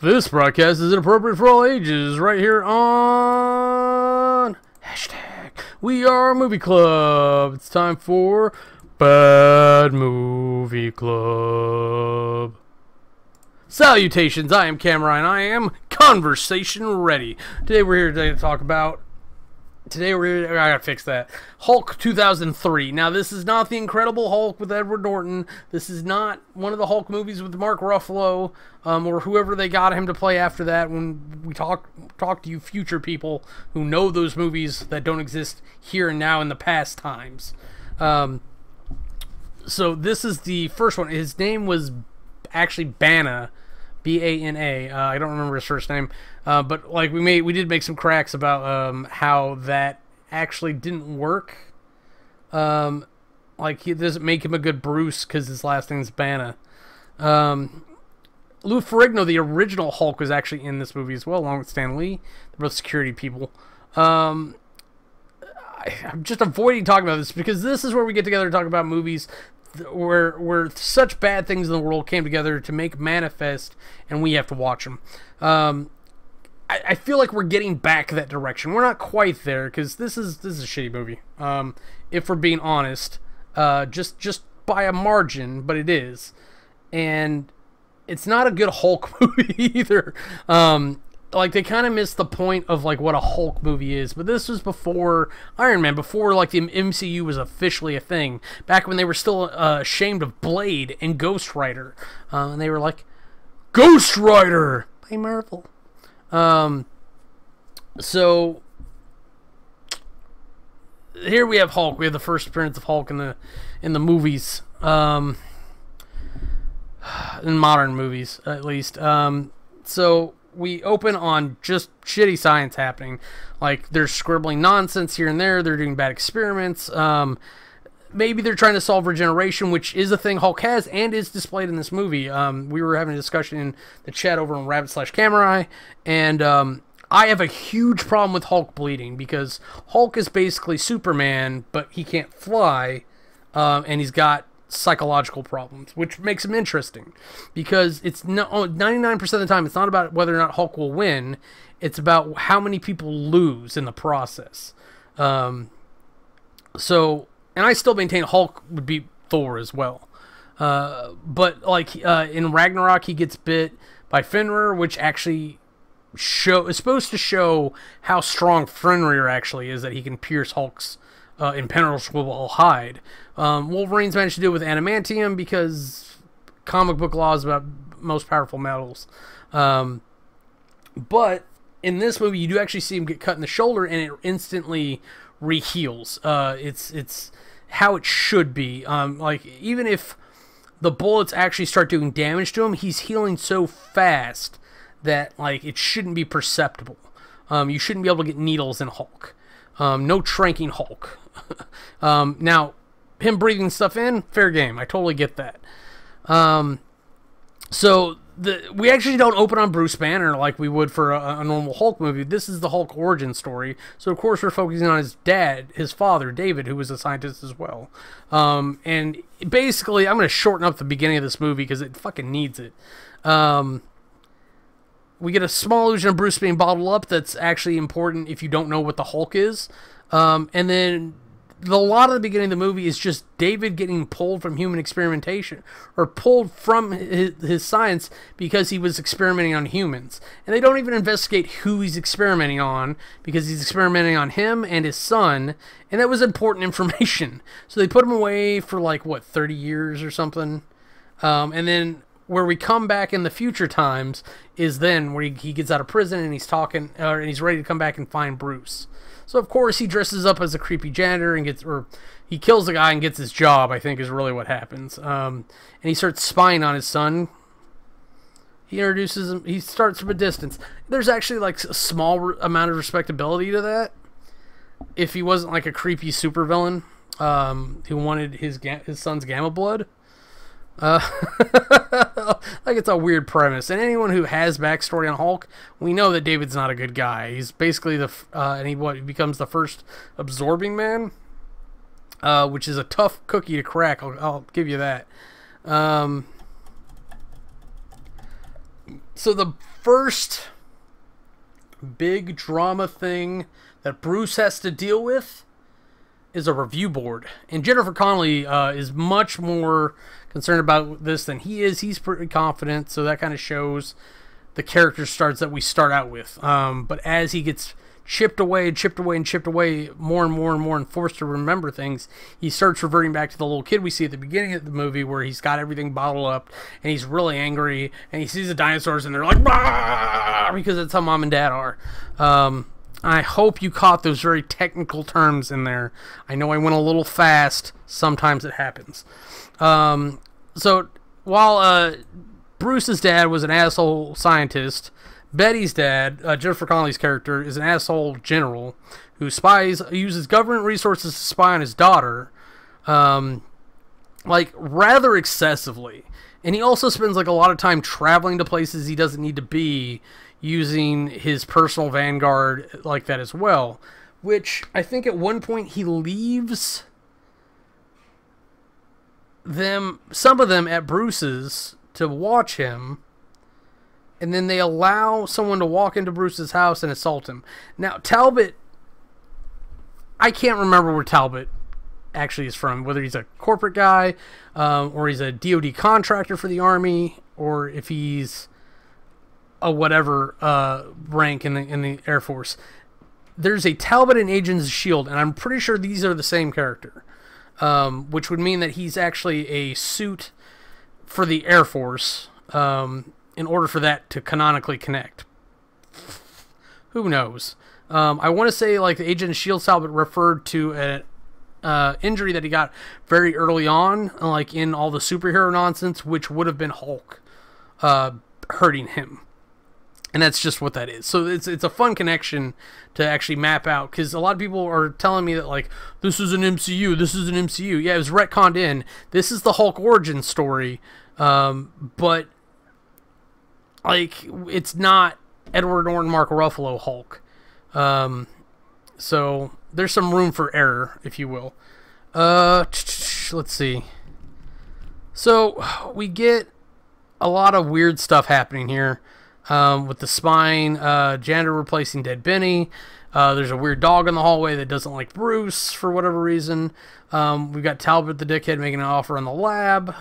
This broadcast is inappropriate for all ages, right here on hashtag We Are a Movie Club. It's time for Bad Movie Club. Salutations, I am Cameron, and I am conversation ready. Today we're here to talk about I gotta fix that. Hulk 2003. Now, this is not the Incredible Hulk with Edward Norton. This is not one of the Hulk movies with Mark Ruffalo, or whoever they got him to play after that. When we talk to you future people who know those movies that don't exist here and now in the past times. So this is the first one. His name was actually Bana. B-A-N-A. I don't remember his first name, but like we did make some cracks about how that actually didn't work. Like it doesn't make him a good Bruce because his last name is Bana. Lou Ferrigno, the original Hulk, was actually in this movie as well, along with Stan Lee. They're both security people. I'm just avoiding talking about this because this is where we get together to talk about movies where such bad things in the world came together to make manifest, and we have to watch them. I feel like we're getting back that direction. We're not quite there because this is a shitty movie. If we're being honest, just by a margin, but it is, and it's not a good Hulk movie either. Like they kind of missed the point of like what a Hulk movie is, but this was before Iron Man, before like the MCU was officially a thing. Back when they were still ashamed of Blade and Ghost Rider, and they were like, Ghost Rider by Marvel. So here we have Hulk. We have the first appearance of Hulk in the movies, in modern movies at least. So we open on just shitty science happening. Like, they're scribbling nonsense here and there. They're doing bad experiments. Maybe they're trying to solve regeneration, which is a thing Hulk has and is displayed in this movie. We were having a discussion in the chat over on Rabbit/Camerai, and I have a huge problem with Hulk bleeding because Hulk is basically Superman, but he can't fly, and he's got psychological problems, which makes him interesting because it's 99% of the time it's not about whether or not Hulk will win, it's about how many people lose in the process. And I still maintain Hulk would beat Thor as well, but like in Ragnarok he gets bit by Fenrir, which actually is supposed to show how strong Fenrir actually is, that he can pierce Hulk's impenetrable hide. Wolverine's managed to do it with adamantium because comic book law is about most powerful metals. But in this movie, you do actually see him get cut in the shoulder, and it instantly re-heals. It's how it should be. Like, even if the bullets actually start doing damage to him, he's healing so fast that like it shouldn't be perceptible. You shouldn't be able to get needles in Hulk. No tranking Hulk. Now, him breathing stuff in, fair game. I totally get that. So we actually don't open on Bruce Banner like we would for a normal Hulk movie. This is the Hulk origin story. So, of course, we're focusing on his dad, his father, David, who was a scientist as well. And basically, I'm going to shorten up the beginning of this movie because it fucking needs it. We get a small illusion of Bruce being bottled up that's actually important if you don't know what the Hulk is. And then a lot of the beginning of the movie is just David getting pulled from human experimentation, or pulled from his science because he was experimenting on humans. And they don't even investigate who he's experimenting on because he's experimenting on him and his son, and that was important information. So they put him away for like, what, 30 years or something? And then where we come back in the future times is then where he gets out of prison and he's talking, and he's ready to come back and find Bruce. So of course he dresses up as a creepy janitor and he kills the guy and gets his job, I think is really what happens. And he starts spying on his son. He introduces him, he starts from a distance. There's actually like a small amount of respectability to that. If he wasn't like a creepy supervillain who wanted his son's gamma blood. Like, it's a weird premise, and anyone who has backstory on Hulk, we know that David's not a good guy. He's basically he becomes the first absorbing man, which is a tough cookie to crack. I'll give you that. So the first big drama thing that Bruce has to deal with is a review board. And Jennifer Connelly is much more concerned about this than he is. He's pretty confident, so that kind of shows the character starts that we start out with. But as he gets chipped away and chipped away and chipped away more and more and more and forced to remember things, he starts reverting back to the little kid we see at the beginning of the movie where he's got everything bottled up and he's really angry and he sees the dinosaurs and they're like, bah! Because that's how mom and dad are. I hope you caught those very technical terms in there. I know I went a little fast. Sometimes it happens. So while Bruce's dad was an asshole scientist, Betty's dad, Jennifer Connelly's character, is an asshole general who uses government resources to spy on his daughter, like rather excessively. And he also spends like a lot of time traveling to places he doesn't need to be, using his personal vanguard like that as well. Which I think at one point he leaves some of them at Bruce's to watch him. And then they allow someone to walk into Bruce's house and assault him. Now, Talbot, I can't remember where Talbot actually is from. Whether he's a corporate guy, or he's a DoD contractor for the Army, or if he's a whatever rank in the Air Force. There's a Talbot in Agents of S.H.I.E.L.D., and I'm pretty sure these are the same character. Which would mean that he's actually a suit for the Air Force, in order for that to canonically connect. Who knows? I want to say like the Agent of S.H.I.E.L.D. Talbot referred to an injury that he got very early on, like in all the superhero nonsense, which would have been Hulk hurting him. And that's just what that is. So it's a fun connection to actually map out, because a lot of people are telling me that like, this is an MCU, this is an MCU. Yeah, it was retconned in. This is the Hulk origin story, but like, it's not Edward Norton, Mark Ruffalo Hulk. So there's some room for error, if you will. Let's see. So we get a lot of weird stuff happening here, with the spine, janitor replacing dead Benny. There's a weird dog in the hallway that doesn't like Bruce for whatever reason. We've got Talbot the dickhead making an offer on the lab.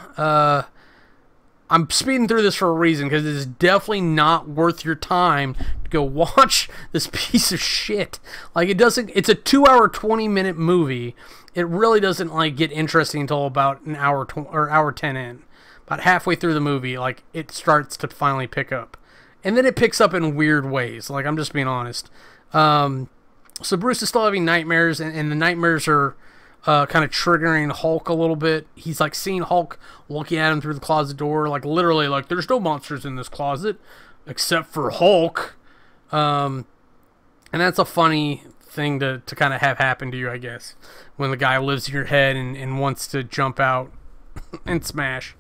I'm speeding through this for a reason, because it is definitely not worth your time to go watch this piece of shit. Like, it's a 2 hour, 20-minute movie. It really doesn't, like, get interesting until about an hour, or hour 10 in. About halfway through the movie, like, it starts to finally pick up. And then it picks up in weird ways. Like, I'm just being honest. So Bruce is still having nightmares, and the nightmares are kind of triggering Hulk a little bit. He's like seeing Hulk looking at him through the closet door, like literally like, there's no monsters in this closet except for Hulk. And that's a funny thing to kind of have happen to you, I guess, when the guy lives in your head and wants to jump out and smash.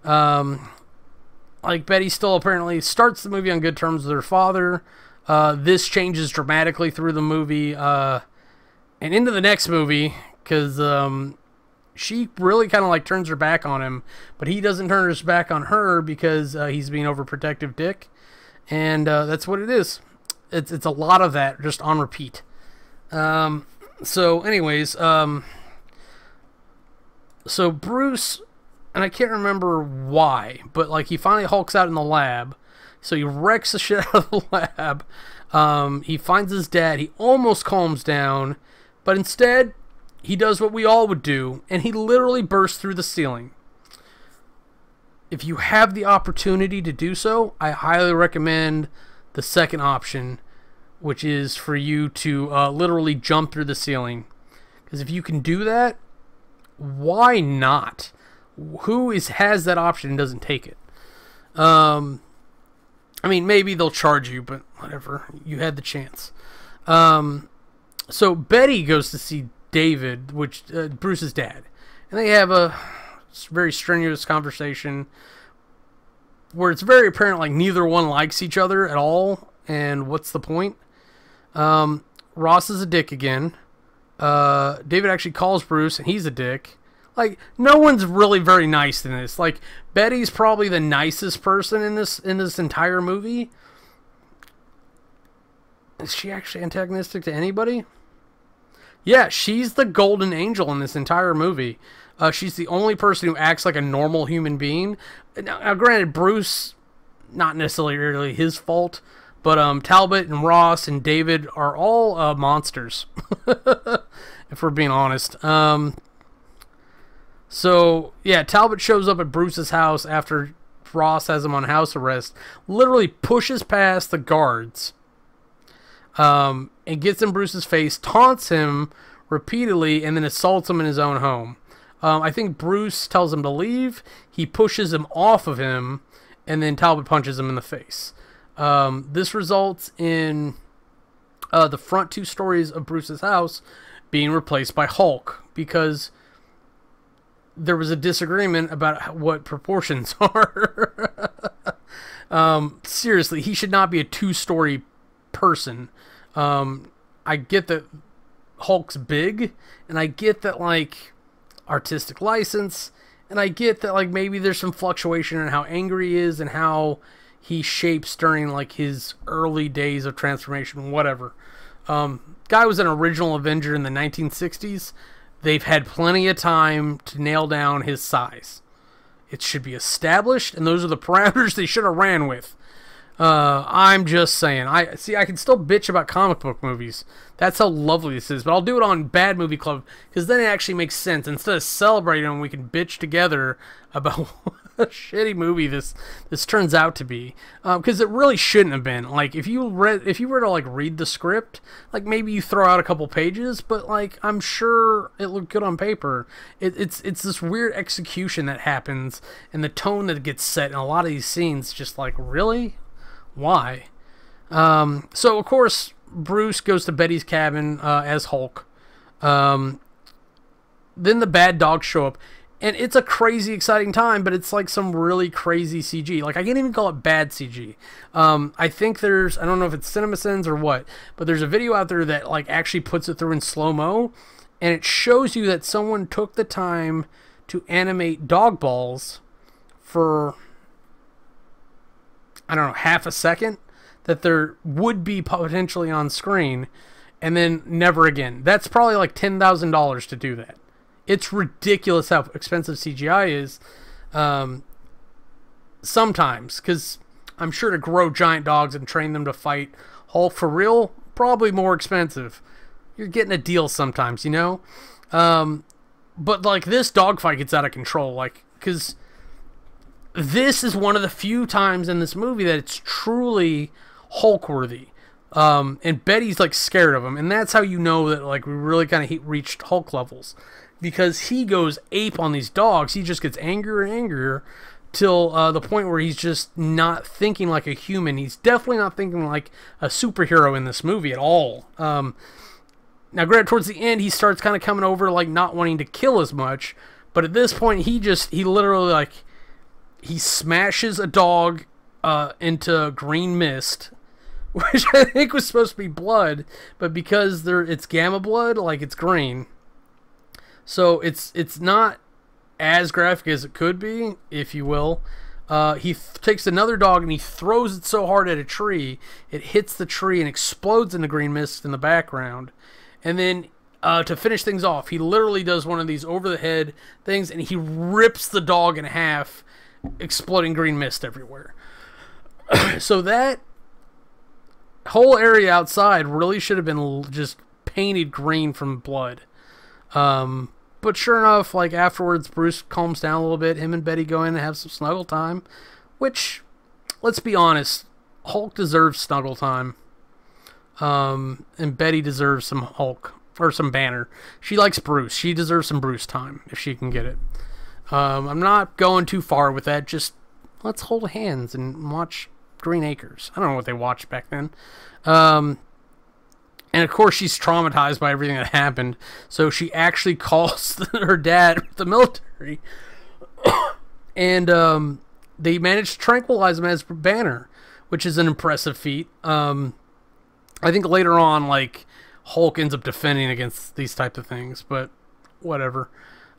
Like, Betty still apparently starts the movie on good terms with her father. This changes dramatically through the movie, and into the next movie, because she really kind of like turns her back on him, but he doesn't turn his back on her because he's being overprotective dick, and that's what it is. It's a lot of that just on repeat. So anyways, so Bruce, and I can't remember why, but like, he finally hulks out in the lab, so he wrecks the shit out of the lab. He finds his dad, he almost calms down, but instead he does what we all would do, and he literally bursts through the ceiling. If you have the opportunity to do so, I highly recommend the second option, which is for you to literally jump through the ceiling. Because if you can do that, why not? Who has that option and doesn't take it? I mean, maybe they'll charge you, but whatever. You had the chance. So Betty goes to see David, which Bruce's dad, and they have a very strenuous conversation where it's very apparent like neither one likes each other at all, and what's the point? Ross is a dick again. David actually calls Bruce, and he's a dick. Like, no one's really very nice in this. Like, Betty's probably the nicest person in this entire movie. Is she actually antagonistic to anybody? Yeah, she's the golden angel in this entire movie. She's the only person who acts like a normal human being. Now, granted, Bruce, not necessarily really his fault, but Talbot and Ross and David are all monsters, if we're being honest. So, yeah, Talbot shows up at Bruce's house after Ross has him on house arrest, literally pushes past the guards, and gets in Bruce's face, taunts him repeatedly, and then assaults him in his own home. I think Bruce tells him to leave, he pushes him off of him, and then Talbot punches him in the face. This results in the front 2 stories of Bruce's house being replaced by Hulk, because there was a disagreement about what proportions are. Seriously, he should not be a 2-story person. I get that Hulk's big, and I get that, like, artistic license, and I get that, like, maybe there's some fluctuation in how angry he is and how he shapes during, like, his early days of transformation, whatever. Guy was an original Avenger in the 1960s. They've had plenty of time to nail down his size. It should be established, and those are the parameters they should have ran with. I'm just saying. I can still bitch about comic book movies. That's how lovely this is. But I'll do it on Bad Movie Club, because then it actually makes sense. Instead of celebrating them, we can bitch together about what a shitty movie this turns out to be. Because it really shouldn't have been. Like, if you were to, like, read the script, like, maybe you throw out a couple pages, but, like, I'm sure it looked good on paper. It's this weird execution that happens, and the tone that gets set in a lot of these scenes, just like, really? Why? So, of course, Bruce goes to Betty's cabin as Hulk. Then the bad dogs show up. And it's a crazy, exciting time, but it's like some really crazy CG. Like, I can't even call it bad CG. I think I don't know if it's CinemaSins or what, but there's a video out there that, like, actually puts it through in slow-mo, and it shows you that someone took the time to animate dog balls for, I don't know, half a second, that there would be potentially on screen, and then never again. That's probably like $10,000 to do that. It's ridiculous how expensive CGI is sometimes, because I'm sure to grow giant dogs and train them to fight Hulk for real, probably more expensive. You're getting a deal sometimes, you know? But, like, this dogfight gets out of control, like, because this is one of the few times in this movie that it's truly Hulk-worthy. And Betty's, like, scared of him, and that's how you know that, like, we really kind of reached Hulk levels. Because he goes ape on these dogs. He just gets angrier and angrier till the point where he's just not thinking like a human. He's definitely not thinking like a superhero in this movie at all. Now, granted, towards the end, he starts kind of coming over like not wanting to kill as much. But at this point, he literally, like, he smashes a dog into green mist, which I think was supposed to be blood. But because it's gamma blood, like, it's green. So it's not as graphic as it could be, if you will. He takes another dog and he throws it so hard at a tree, it hits the tree and explodes into green mist in the background. And then to finish things off, he literally does one of these over-the-head things, and he rips the dog in half, exploding green mist everywhere. So that whole area outside really should have been just painted green from blood. But sure enough, like, afterwards, Bruce calms down a little bit. Him and Betty go in and have some snuggle time, which, let's be honest, Hulk deserves snuggle time. And Betty deserves some Hulk, or some Banner. She likes Bruce. She deserves some Bruce time, if she can get it. I'm not going too far with that. Just, let's hold hands and watch Green Acres. I don't know what they watched back then. And, of course, she's traumatized by everything that happened. So she actually calls her dad with the military. And they managed to tranquilize him as Banner, which is an impressive feat. I think later on, like, Hulk ends up defending against these type of things. But whatever.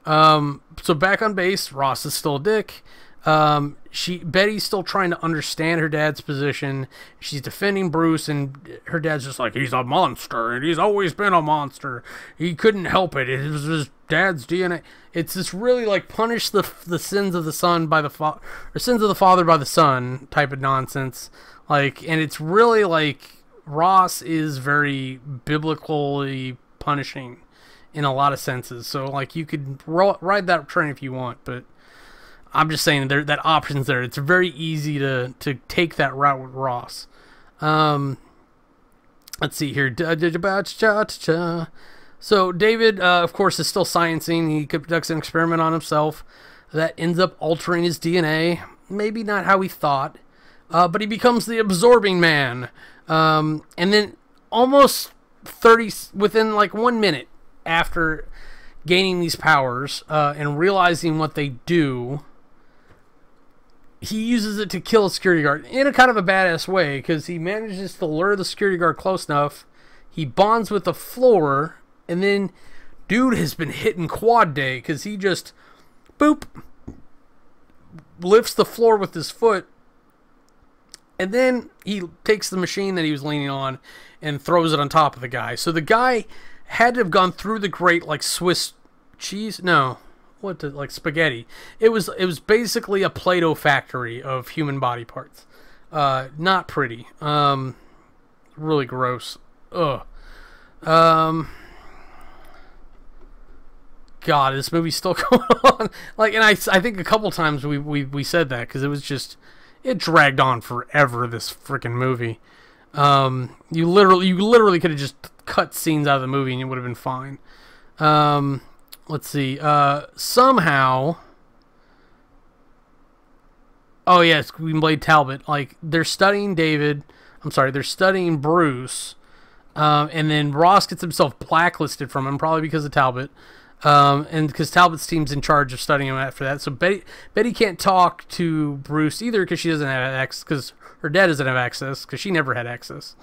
So back on base, Ross is still a dick. Betty's still trying to understand her dad's position. She's defending Bruce, and her dad's just like, he's a monster, and he's always been a monster. He couldn't help it. It was his dad's DNA. It's this really like punish the sins of the son by the father, or sins of the father by the son type of nonsense. Like, and it's really like Ross is very biblically punishing in a lot of senses. So like you could ride that train if you want, but I'm just saying that option's there. It's very easy to take that route with Ross. Let's see here. So David, of course, is still sciencing. He conducts an experiment on himself that ends up altering his DNA. Maybe not how he thought, but he becomes the absorbing man. And then almost within like 1 minute after gaining these powers and realizing what they do, he uses it to kill a security guard in a kind of a badass way, because he manages to lure the security guard close enough. He bonds with the floor, and then dude has been hitting quad day, because he just boop lifts the floor with his foot, and then he takes the machine that he was leaning on and throws it on top of the guy. So the guy had to have gone through the grate like Swiss cheese. No. Like spaghetti. It was basically a Play-Doh factory of human body parts. Not pretty. Really gross. Ugh. God, this movie's still going on. Like, and I think a couple times we said that, because it was just, it dragged on forever, this freaking movie. You literally could have just cut scenes out of the movie and it would have been fine. Let's see. Somehow. Oh yes, Blade Talbot. Like, they're studying David. I'm sorry, they're studying Bruce. And then Ross gets himself blacklisted from him, probably because of Talbot. And because Talbot's team's in charge of studying him after that. So Betty can't talk to Bruce either, because she doesn't have access, because her dad doesn't have access, because she never had access.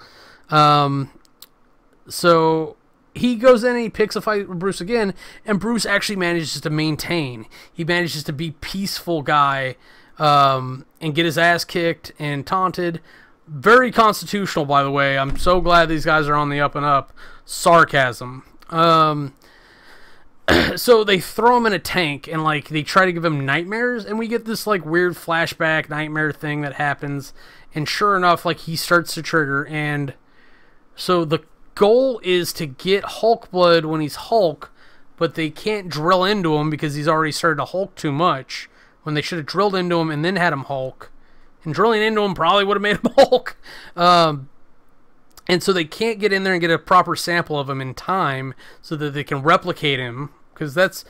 So he goes in and he picks a fight with Bruce again, and Bruce actually manages to maintain. He manages to be peaceful guy, and get his ass kicked and taunted. Very constitutional, by the way. I'm so glad these guys are on the up and up. Sarcasm. So they throw him in a tank, and like they try to give him nightmares, and we get this like weird flashback nightmare thing that happens, and sure enough, like he starts to trigger, and so the goal is to get Hulk blood when he's Hulk, but they can't drill into him because he's already started to Hulk too much, when they should have drilled into him and then had him Hulk, and drilling into him probably would have made him Hulk. And so they can't get in there and get a proper sample of him in time so that they can replicate him, because that's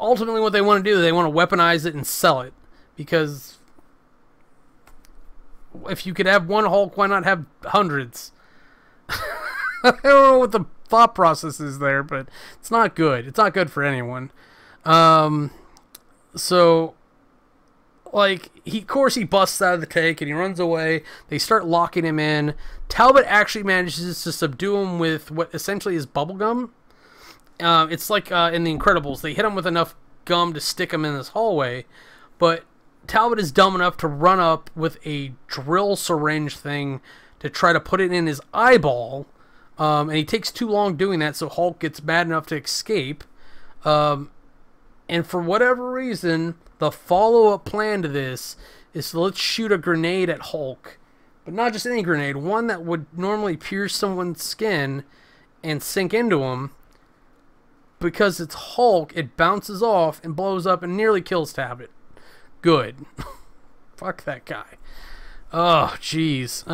ultimately what they want to do. They want to weaponize it and sell it, because if you could have one Hulk, why not have hundreds? I don't know what the thought process is there, but it's not good. It's not good for anyone. So, like, of course he busts out of the tank and he runs away. They start locking him in. Talbot actually manages to subdue him with what essentially is bubble gum. It's like in The Incredibles. They hit him with enough gum to stick him in this hallway, but Talbot is dumb enough to run up with a drill syringe thing to try to put it in his eyeball. And he takes too long doing that, so Hulk gets mad enough to escape. And for whatever reason, the follow-up plan to this is let's shoot a grenade at Hulk. But not just any grenade, one that would normally pierce someone's skin and sink into him. Because it's Hulk, it bounces off and blows up and nearly kills Talbot. Good. Fuck that guy. Oh, jeez.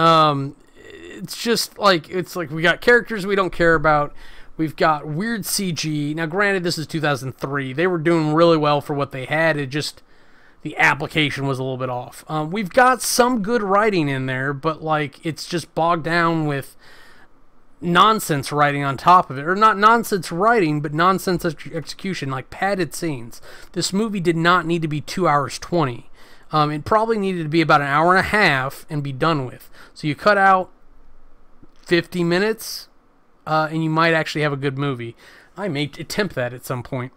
It's just like, it's like we got characters we don't care about. We've got weird CG. Now, granted, this is 2003. They were doing really well for what they had. It just, the application was a little bit off. We've got some good writing in there, but like it's just bogged down with nonsense writing on top of it. Or not nonsense writing, but nonsense execution, like padded scenes. This movie did not need to be 2 hours 20. It probably needed to be about an hour and a half and be done with. So you cut out 50 minutes, and you might actually have a good movie. I may attempt that at some point.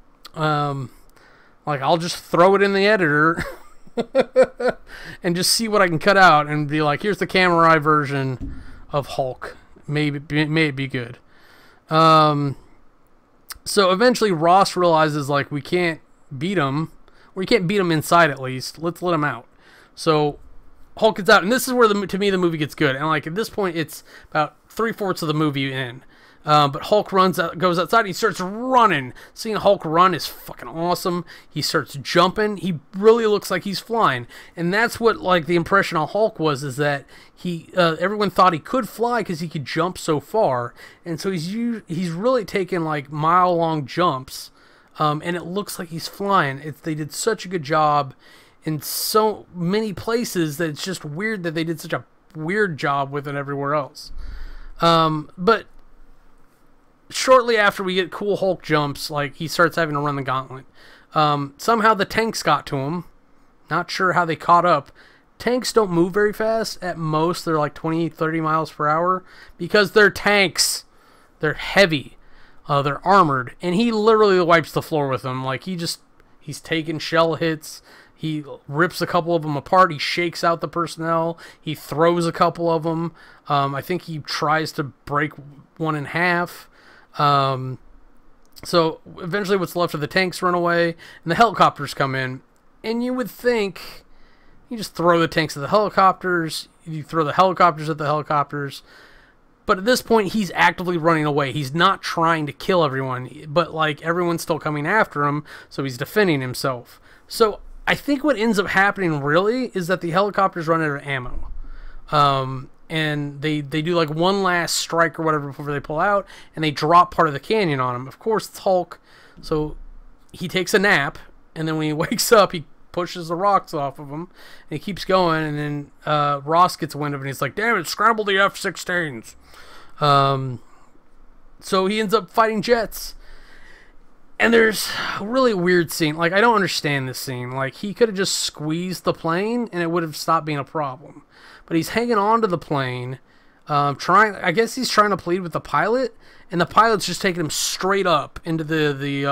Like, I'll just throw it in the editor and just see what I can cut out and be like, here's the camera eye version of Hulk. May it be good. So eventually Ross realizes, like, we can't beat him. Or we can't beat him inside, at least. Let's let him out. So Hulk gets out. And this is where, to me, the movie gets good. And, like, at this point, it's about 3/4 of the movie in. But Hulk goes outside, and he starts running. Seeing Hulk run is fucking awesome. He starts jumping. He really looks like he's flying. And that's what, like, the impression of Hulk was, is that everyone thought he could fly because he could jump so far. And so he's really taking, like, mile-long jumps. And it looks like he's flying. They did such a good job in so many places that it's just weird that they did such a weird job with it everywhere else. But shortly after we get cool Hulk jumps, like, he starts having to run the gauntlet. Somehow the tanks got to him. Not sure how they caught up. Tanks don't move very fast. At most, they're like 20, 30 miles per hour. Because they're tanks. They're heavy. They're armored. And he literally wipes the floor with them. Like, he's taking shell hits. He rips a couple of them apart. He shakes out the personnel. He throws a couple of them. I think he tries to break one in half. So eventually what's left of the tanks run away, and the helicopters come in. And you would think you just throw the tanks at the helicopters, you throw the helicopters at the helicopters. But at this point, he's actively running away. He's not trying to kill everyone, but, like, everyone's still coming after him, so he's defending himself. So I think what ends up happening, really, is that the helicopters run out of ammo. And they do, like, one last strike or whatever before they pull out, and they drop part of the canyon on him. Of course, it's Hulk, so he takes a nap, and then when he wakes up, he pushes the rocks off of him, and he keeps going, and then Ross gets wind of it, and he's like, damn it, scramble the F-16s. So he ends up fighting jets. And there's a really weird scene. Like, I don't understand this scene. Like, he could have just squeezed the plane, and it would have stopped being a problem. But he's hanging on to the plane, I guess he's trying to plead with the pilot, and the pilot's just taking him straight up into the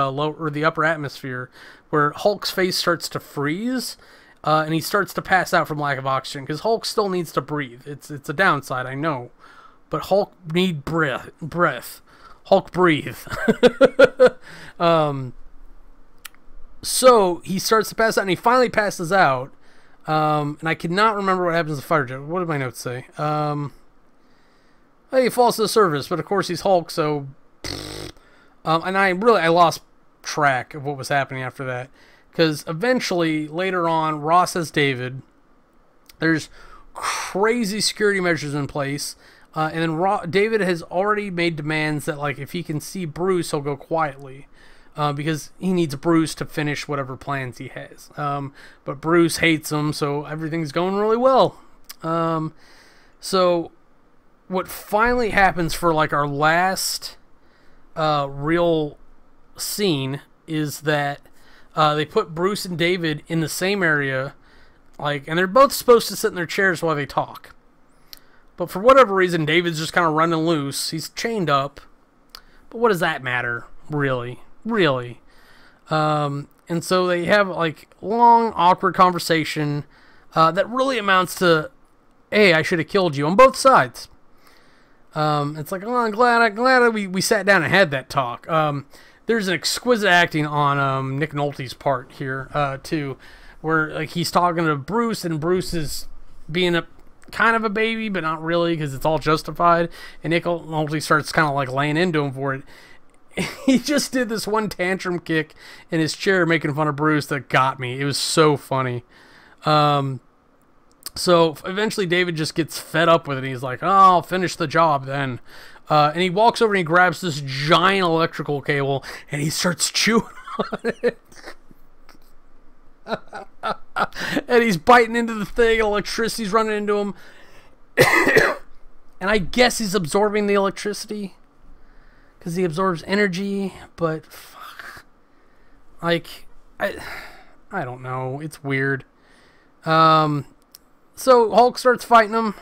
upper atmosphere, where Hulk's face starts to freeze, and he starts to pass out from lack of oxygen, because Hulk still needs to breathe. It's a downside, I know, but Hulk need breath. Hulk breathe. So he starts to pass out, and he finally passes out. And I cannot remember what happens to the fighter jet. What did my notes say? He falls to the surface, but of course he's Hulk, so... and I lost track of what was happening after that. Because eventually, later on, Ross has David. There's crazy security measures in place. And then David has already made demands that, like, if he can see Bruce, he'll go quietly. Because he needs Bruce to finish whatever plans he has. But Bruce hates him, so everything's going really well. So what finally happens for, like, our last real scene is that they put Bruce and David in the same area, like, and they're both supposed to sit in their chairs while they talk. But for whatever reason, David's just kind of running loose. He's chained up. But what does that matter, really? Really. And so they have, like, long, awkward conversation that really amounts to, hey, I should have killed you, on both sides. It's like, oh, I'm glad we sat down and had that talk. There's an exquisite acting on Nick Nolte's part here, too, where, like, he's talking to Bruce, and Bruce is being a kind of a baby, but not really, because it's all justified, and Nick Nolte starts kind of, like, laying into him for it. He just did this one tantrum kick in his chair making fun of Bruce that got me. It was so funny. So eventually David just gets fed up with it. He's like, oh, I'll finish the job then. And he walks over and he grabs this giant electrical cable and he starts chewing on it. And he's biting into the thing, and electricity's running into him. And I guess he's absorbing the electricity, because he absorbs energy, but fuck. Like, I don't know. It's weird. So Hulk starts fighting him.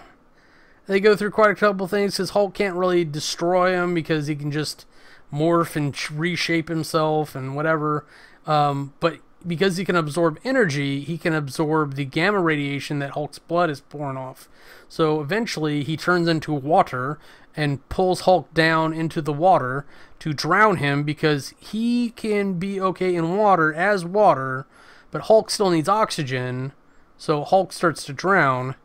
They go through quite a couple things, because Hulk can't really destroy him, because he can just morph and reshape himself and whatever. But because he can absorb energy, he can absorb the gamma radiation that Hulk's blood is pouring off. So eventually he turns into water and pulls Hulk down into the water to drown him, because he can be okay in water as water, but Hulk still needs oxygen, so Hulk starts to drown.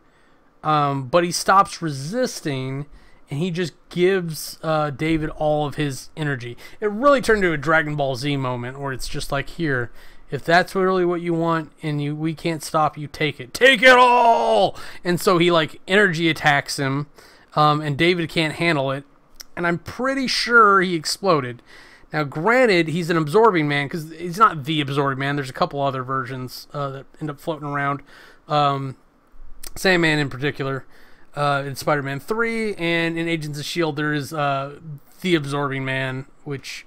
But he stops resisting, and he just gives David all of his energy. It really turned into a Dragon Ball Z moment, where it's just like, here, if that's really what you want, and we can't stop you, take it. Take it all! And so he, like, energy attacks him, and David can't handle it, and I'm pretty sure he exploded. Now, granted, he's an absorbing man, because he's not the absorbing man. There's a couple other versions that end up floating around. Sandman in particular, in Spider-Man 3, and in Agents of S.H.I.E.L.D. there is the Absorbing Man, which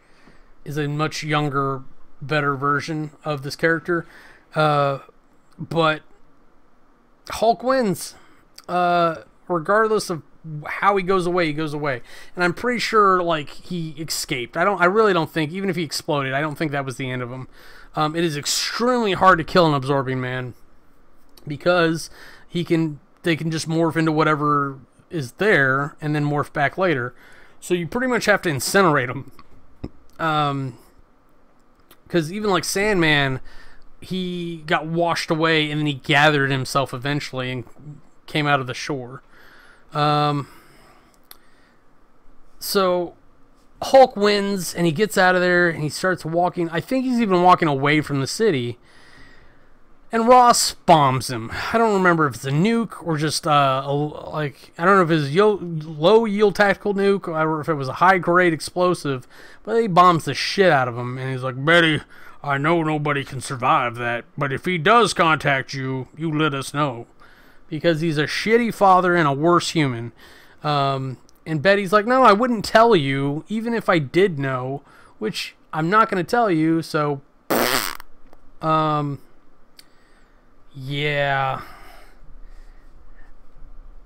is a much younger, better version of this character. But Hulk wins. Regardless of how he goes away, he goes away. And I'm pretty sure, like, he escaped. I really don't think, even if he exploded, I don't think that was the end of him. It is extremely hard to kill an Absorbing Man, because they can just morph into whatever is there and then morph back later. So you pretty much have to incinerate them. Because even like Sandman, he got washed away and then he gathered himself eventually and came out of the shore. So Hulk wins and he gets out of there and he starts walking. I think he's even walking away from the city. And Ross bombs him. I don't remember if it's a nuke or just I don't know if it's low yield tactical nuke or if it was a high grade explosive. But he bombs the shit out of him, and he's like, "Betty, I know nobody can survive that, but if he does contact you, you let us know," because he's a shitty father and a worse human. And Betty's like, "No, I wouldn't tell you, even if I did know, which I'm not going to tell you." So, yeah.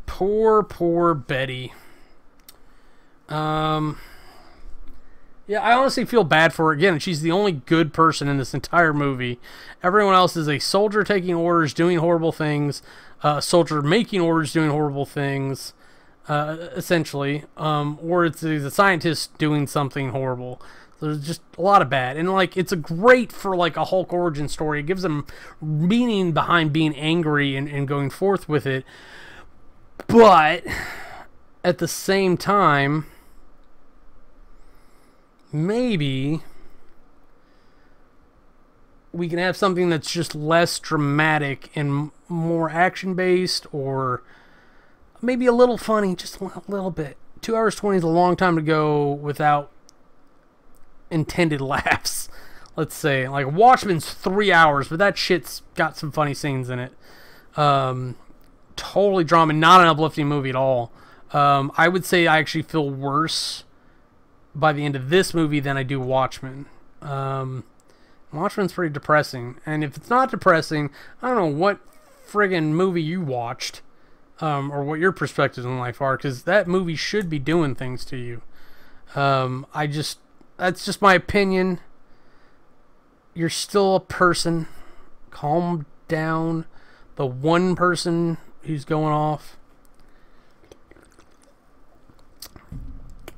Poor Betty. Yeah, I honestly feel bad for her. Again, she's the only good person in this entire movie. Everyone else is a soldier taking orders, doing horrible things. A soldier making orders, doing horrible things, essentially. Or it's a scientist doing something horrible. There's just a lot of bad. And, like, it's a great for, like, a Hulk origin story. It gives him meaning behind being angry and going forth with it. But, at the same time, maybe we can have something that's just less dramatic and more action-based, or maybe a little funny, just a little bit. 2 hours 20 is a long time to go without intended laughs, let's say. Like, Watchmen's 3 hours, but that shit's got some funny scenes in it. Totally drama, not an uplifting movie at all. I would say I actually feel worse by the end of this movie than I do Watchmen. Watchmen's pretty depressing, and if it's not depressing, I don't know what friggin' movie you watched, or what your perspectives on life are, because that movie should be doing things to you. That's just my opinion. You're still a person. Calm down. The one person who's going off.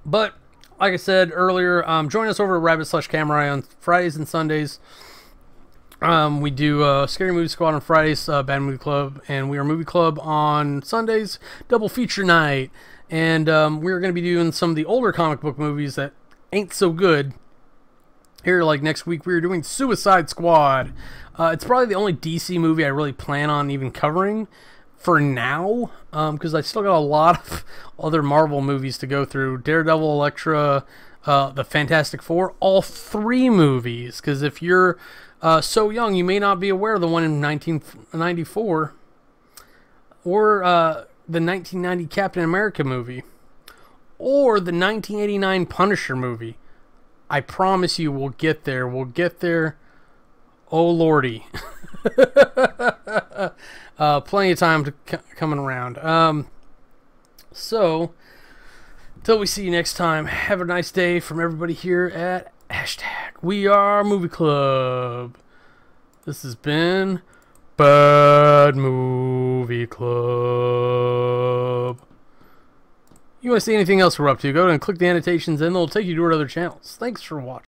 But, like I said earlier, join us over at Rabbit/Camerai on Fridays and Sundays. We do Scary Movie Squad on Fridays, Bad Movie Club, and We Are Movie Club on Sundays. Double feature night. And we're going to be doing some of the older comic book movies that ain't so good. Here, like next week, we're doing Suicide Squad. It's probably the only DC movie I really plan on even covering for now, because I still got a lot of other Marvel movies to go through. Daredevil, Elektra, the Fantastic Four, all 3 movies, because if you're so young, you may not be aware of the one in 1994, or the 1990 Captain America movie, or the 1989 Punisher movie. I promise you we'll get there. We'll get there. Oh, Lordy. Plenty of time coming around. So, till we see you next time, have a nice day from everybody here at #WeAreMovieClub. This has been Bad Movie Club. You want to see anything else we're up to, go and click the annotations and they'll take you to our other channels. Thanks for watching.